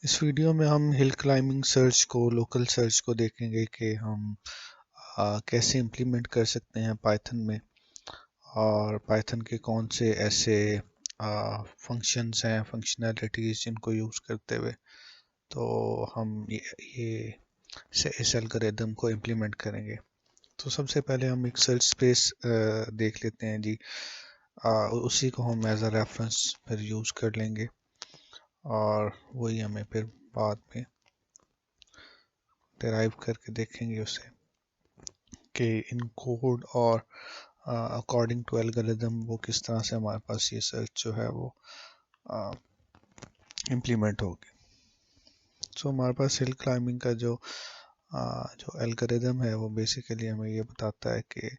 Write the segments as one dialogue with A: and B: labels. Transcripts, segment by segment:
A: इस वीडियो में हम हिल क्लाइंबिंग सर्च को लोकल सर्च को देखेंगे कि हम कैसे इम्प्लीमेंट कर सकते हैं पाइथन में, और पाइथन के कौन से ऐसे फंक्शंस हैं, फंक्शनैलिटीज़ जिनको यूज़ करते हुए तो हम ये इस एल्गोरिदम को इम्प्लीमेंट करेंगे। तो सबसे पहले हम एक सर्च स्पेस देख लेते हैं जी। उसी को हम एज अ रेफरेंस फिर यूज़ कर लेंगे और वही हमें फिर बाद में डिराइव करके देखेंगे उसे कि इन कोड और अकॉर्डिंग टू एल्गोरिदम वो किस तरह से हमारे पास ये सर्च जो है वो इम्प्लीमेंट होगी। सो हमारे पास हिल क्लाइंबिंग का जो एल्गोरिदम है वो बेसिकली हमें ये बताता है कि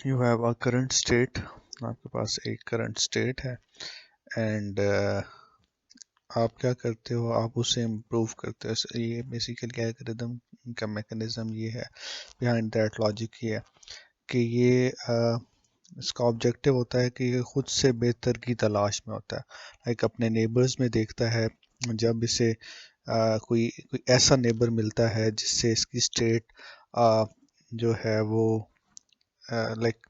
A: you have a current state, आपके पास एक करंट स्टेट है एंड आप क्या करते हो, आप उसे इम्प्रूव करते हो। ये बेसिकली एल्गोरिदम का मैकेनिज्म ये है, बिहाइंड दैट लॉजिक ये है कि ये इसका ऑब्जेक्टिव होता है कि ये खुद से बेहतर की तलाश में होता है। लाइक अपने नेबर्स में देखता है, जब इसे कोई ऐसा नेबर मिलता है जिससे इसकी स्टेट जो है वो लाइक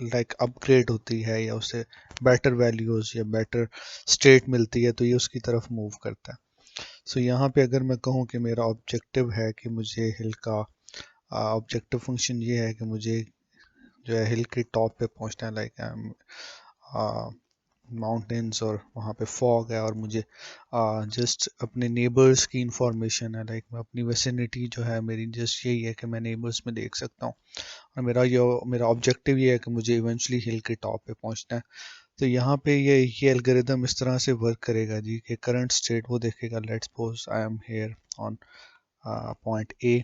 A: लाइक अपग्रेड होती है या उसे बेटर वैल्यूज़ या बेटर स्टेट मिलती है, तो ये उसकी तरफ मूव करता है। सो यहाँ पे अगर मैं कहूँ कि मेरा ऑब्जेक्टिव है कि मुझे हिल का ऑब्जेक्टिव फंक्शन ये है कि मुझे जो है हिल के टॉप पे पहुंचना है, लाइक माउंटेन्स और वहाँ पे फॉग है और मुझे जस्ट अपने नेबर्स की इंफॉर्मेशन है, लाइक मैं अपनी वेसिनिटी जो है मेरी जस्ट यही है कि मैं नेबर्स में देख सकता हूँ और मेरा ऑब्जेक्टिव ये है कि मुझे इवेंचुअली हिल के टॉप पे पहुंचना है। तो यहाँ पे ये एल्गोरिदम इस तरह से वर्क करेगा जी कि करंट स्टेट वो देखेगा, let's suppose I am here on point A.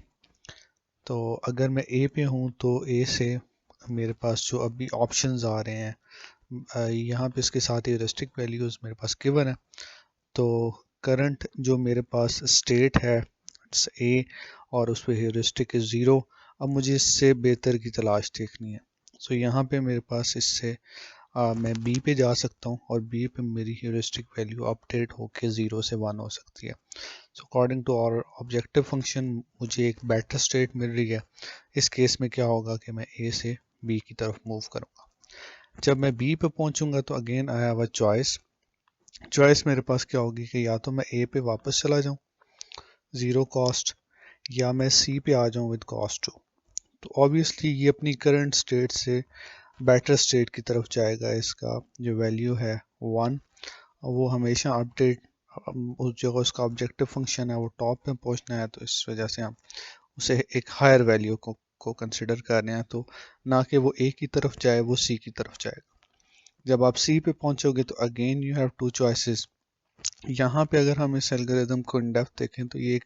A: तो अगर मैं ए पे हूँ तो ए से मेरे पास जो अभी ऑप्शंस आ रहे हैं, यहाँ पे इसके साथ ही रेस्ट्रिक्ट वैल्यूज़ मेरे पास गिवन है। तो करंट जो मेरे पास स्टेट है ए और उस पर ह्यूरिस्टिक इज़ ज़ीरो। अब मुझे इससे बेहतर की तलाश देखनी है। सो यहाँ पे मेरे पास इससे मैं बी पे जा सकता हूँ और बी पे मेरी ह्यूरिस्टिक वैल्यू अपडेट होके 0 से 1 हो सकती है। So according to our objective function मुझे एक बेटर स्टेट मिल रही है। इस केस में क्या होगा कि मैं ए से बी की तरफ मूव करूँगा। जब मैं बी पे पहुंचूंगा तो again I have a choice. Choice मेरे पास क्या होगी कि या तो मैं ए पे वापस चला जाऊं ज़ीरो कॉस्ट, या मैं सी पे आ जाऊं विद कॉस्ट 2। तो ऑब्वियसली ये अपनी करंट स्टेट से बेटर स्टेट की तरफ जाएगा। इसका जो वैल्यू है 1, वो हमेशा अपडेट, उस जगह उसका ऑब्जेक्टिव फंक्शन है वो टॉप में पहुंचना है, तो इस वजह से हम उसे एक हायर वैल्यू को कंसिडर कर रहे हैं। तो ना कि वो ए की तरफ जाए, वो सी की तरफ जाएगा। जब आप सी पे पहुंचोगे तो again you have two choices. यहाँ पे अगर हम इस एल्गोरिदम को इन डेप्थ देखें तो ये एक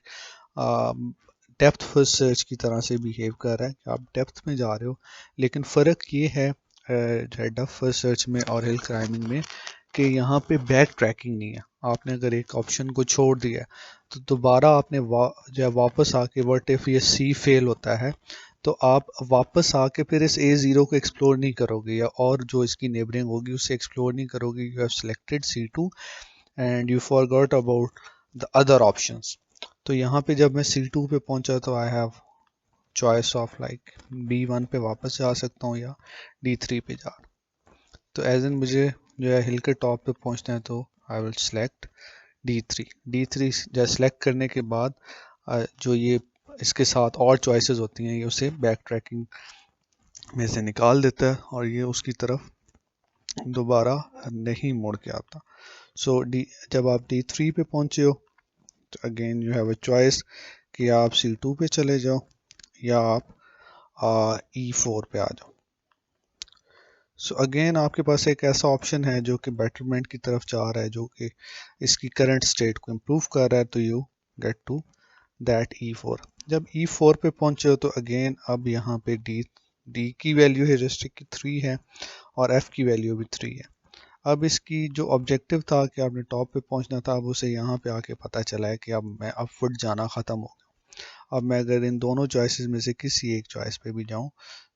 A: डेप्थ फर्स्ट सर्च की तरह से बिहेव कर रहा है कि आप डेप्थ में जा रहे हो, लेकिन फ़र्क ये है डेप्थ फर्स्ट सर्च में और हिल क्लाइंबिंग में कि यहाँ पे बैक ट्रैकिंग नहीं है। आपने अगर एक ऑप्शन को छोड़ दिया तो दोबारा आपने जो है वापस आके व्हाट इफ़ ये सी फेल होता है तो आप वापस आके फिर इस ए ज़ीरो को एक्सप्लोर नहीं करोगे या और जो इसकी नेबरिंग होगी उसे एक्सप्लोर नहीं करोगे। You have selected C2 and you forgot about the other options. तो यहाँ पे जब मैं C2 पे पहुंचा तो I have choice of like B1 पे वापस जा सकता हूँ या D3 पे जा। तो एज इन मुझे जो है हिल के टॉप पे पहुंचना है तो आई विल सेलेक्ट D3 जो सेलेक्ट करने के बाद जो ये इसके साथ और चॉइसेस होती हैं ये उसे बैक ट्रैकिंग में से निकाल देता है और ये उसकी तरफ दोबारा नहीं मुड़ के आता। सो डी जब आप D3 पे पहुंचे हो तो again you have a choice कि आप C2 पे चले जाओ या आप E4 पे आ जाओ। सो अगेन आपके पास एक ऐसा ऑप्शन है जो कि बेटरमेंट की तरफ जा रहा है, जो कि इसकी करंट स्टेट को इम्प्रूव कर रहा है, तो you get to that E4। जब E4 पे पहुंचे हो तो अगेन अब यहाँ पे डी की वैल्यू हेरिस्टिक की 3 है और F की वैल्यू भी 3 है। अब इसकी जो ऑब्जेक्टिव था कि आपने टॉप पे पहुंचना था, अब उसे यहाँ पे आके पता चला है कि अब मैं अपवर्ड जाना ख़त्म हो गया। अब मैं अगर इन दोनों चॉइसेस में से किसी एक चॉइस पे भी जाऊँ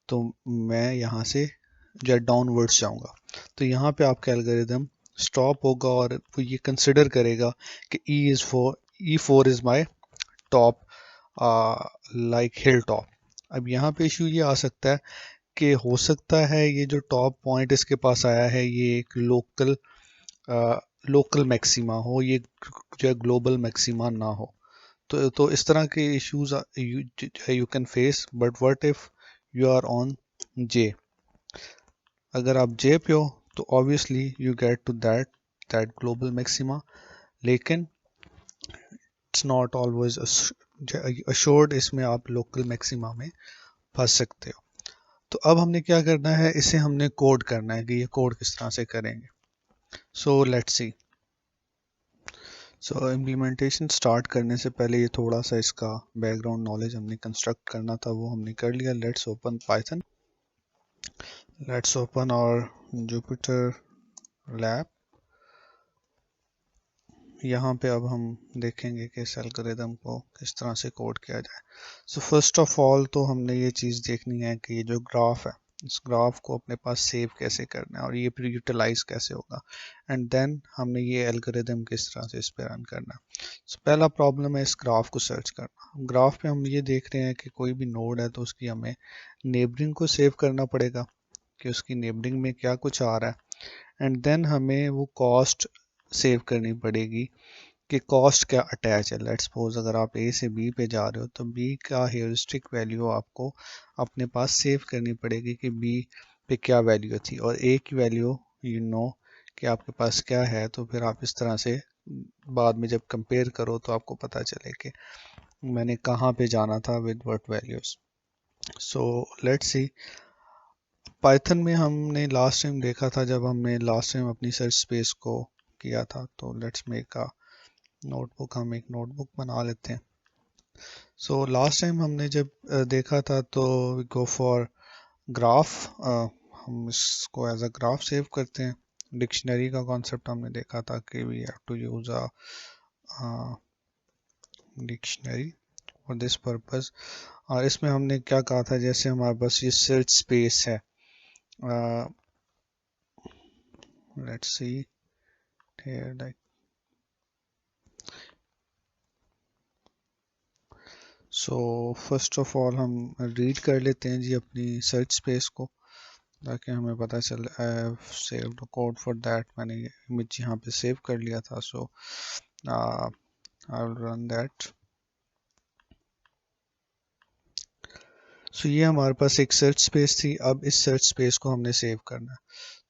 A: तो मैं यहाँ से जो डाउनवर्ड्स जाऊँगा। तो यहाँ पे आपका एल्गोरिदम स्टॉप होगा और वो ये कंसिडर करेगा कि E4 is my top like hill top. अब यहाँ पे इशू ये आ सकता है कि हो सकता है ये जो टॉप पॉइंट इसके पास आया है ये एक लोकल मैक्सिमा हो, ये जो है ग्लोबल मैक्सिमा ना हो। तो इस तरह के issues you can face. But what if you are on J? अगर आप जे पे हो तो obviously you get to that global maxima, लेकिन इट्स नॉट ऑलवेज अश्योर्ड, इसमें आप लोकल मैक्सिमा में फंस सकते हो। तो अब हमने क्या करना है, इसे हमने कोड करना है कि ये कोड किस तरह से करेंगे। So let's see. So implementation start करने से पहले ये थोड़ा सा इसका बैकग्राउंड नॉलेज हमने कंस्ट्रक्ट करना था, वो हमने कर लिया। Let's open Python, let's open और जुपिटर लैब। यहाँ पे अब हम देखेंगे कि इस एल्गोरिदम को किस तरह से कोड किया जाए। सो फर्स्ट ऑफ ऑल तो हमने ये चीज़ देखनी है कि ये जो ग्राफ है, इस ग्राफ को अपने पास सेव कैसे करना है और ये फिर यूटिलाइज कैसे होगा, एंड देन हमने ये एल्गोरिदम किस तरह से इस पर रन करना है। सो पहला प्रॉब्लम है इस ग्राफ को सर्च करना। ग्राफ पे हम ये देख रहे हैं कि कोई भी नोड है तो उसकी हमें नेबरिंग को सेव करना पड़ेगा कि उसकी नेबरिंग में क्या कुछ आ रहा है, एंड देन हमें वो कॉस्ट सेव करनी पड़ेगी कि कॉस्ट क्या अटैच है। लेट्स सपोज अगर आप ए से बी पे जा रहे हो तो बी का हेरिस्टिक वैल्यू आपको अपने पास सेव करनी पड़ेगी कि बी पे क्या वैल्यू थी, और ए की वैल्यू यू नो कि आपके पास क्या है। तो फिर आप इस तरह से बाद में जब कंपेयर करो तो आपको पता चले कि मैंने कहाँ पे जाना था with what values. So let's see. Python में हमने लास्ट टाइम देखा था, जब हमने लास्ट टाइम अपनी सर्च स्पेस को किया था, तो लेट्स मेक अ नोटबुक। हम एक नोटबुक बना लेते हैं। सो लास्ट टाइम हमने जब देखा था तो गो फॉर ग्राफ। हम इसको एज अ ग्राफ सेव करते हैं। डिक्शनरी का कॉन्सेप्ट हमने देखा था कि we have to use a dictionary for this purpose. और इसमें हमने क्या कहा था, जैसे हमारे पास ये सर्च स्पेस है, let's see here like so first of all हम रीड कर लेते हैं जी अपनी सर्च स्पेस को, ताकि हमें पता चले। I have saved code for that, मैंने इमेज यहाँ पे सेव कर लिया था। सो आई विल रन दैट। सो ये हमारे पास एक सर्च स्पेस थी। अब इस सर्च स्पेस को हमने सेव करना है,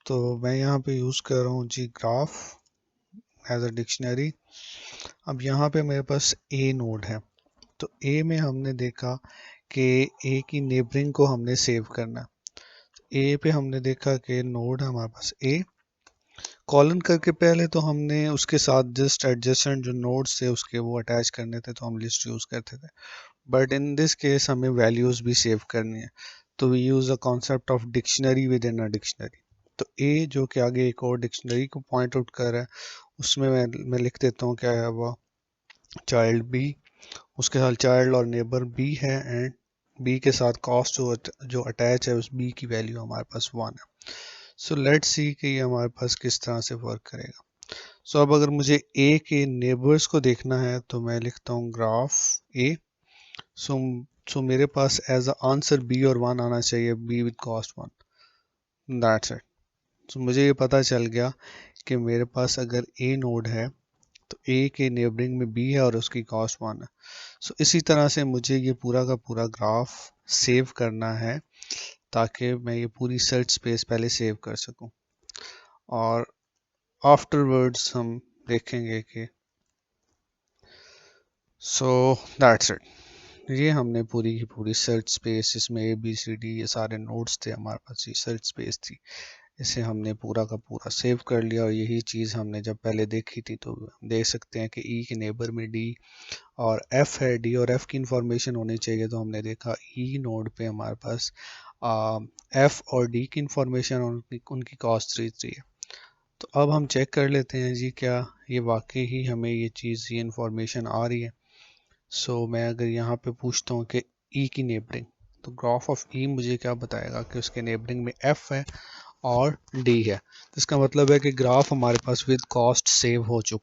A: तो मैं यहाँ पे यूज़ कर रहा हूँ जी ग्राफ एज अ डिक्शनरी। अब यहाँ पे मेरे पास ए नोड है, तो ए में हमने देखा कि ए की नेबरिंग को हमने सेव करना। ए पे हमने देखा कि नोड है हमारे पास ए, कॉलन करके पहले तो हमने उसके साथ जस्ट एडजेसेंट जो नोड्स थे उसके वो अटैच करने थे, तो हम लिस्ट यूज़ करते थे। बट इन दिस केस हमें वैल्यूज़ भी सेव करनी है, तो we use a concept of dictionary with in a dictionary. तो ए जो कि आगे एक और डिक्शनरी को पॉइंट आउट कर रहा है, उसमें मैं लिख देता हूँ क्या है वो, चाइल्ड बी। उसके साथ चाइल्ड और नेबर बी है, एंड बी के साथ कॉस्ट जो अटैच है उस बी की वैल्यू हमारे पास 1 है। सो लेट्स सी कि ये हमारे पास किस तरह से वर्क करेगा। सो अब अगर मुझे ए के नेबर्स को देखना है तो मैं लिखता हूँ ग्राफ ए। सो सो मेरे पास एज अ आंसर बी और 1 आना चाहिए, B with cost 1। That's it. So मुझे ये पता चल गया कि मेरे पास अगर ए नोड है तो ए के नेबरिंग में बी है और उसकी कॉस्ट 1 है। सो इसी तरह से मुझे ये पूरा का पूरा ग्राफ सेव करना है, ताकि मैं ये पूरी सर्च स्पेस पहले सेव कर सकूं, और आफ्टरवर्ड्स हम देखेंगे कि सो दैट्स इट। ये हमने पूरी की पूरी सर्च स्पेस, इसमें ए बी सी डी ये सारे नोड्स थे हमारे पास, ये सर्च स्पेस थी, इसे हमने पूरा का पूरा सेव कर लिया। और यही चीज़ हमने जब पहले देखी थी, तो देख सकते हैं कि ई के नेबर में डी और एफ है। डी और एफ की इंफॉर्मेशन होनी चाहिए, तो हमने देखा ई नोड पे हमारे पास एफ और डी की इंफॉर्मेशन, उनकी कॉस्ट 3 है। तो अब हम चेक कर लेते हैं जी क्या ये वाकई ही हमें ये चीज़, ये इंफॉर्मेशन आ रही है। सो मैं अगर यहाँ पे पूछता हूँ कि ई की नेबरिंग, तो ग्राफ ऑफ ई मुझे क्या बताएगा कि उसके नेबरिंग में एफ है और डी है। तो इसका मतलब है कि ग्राफ हमारे पास विद कॉस्ट सेव हो चुका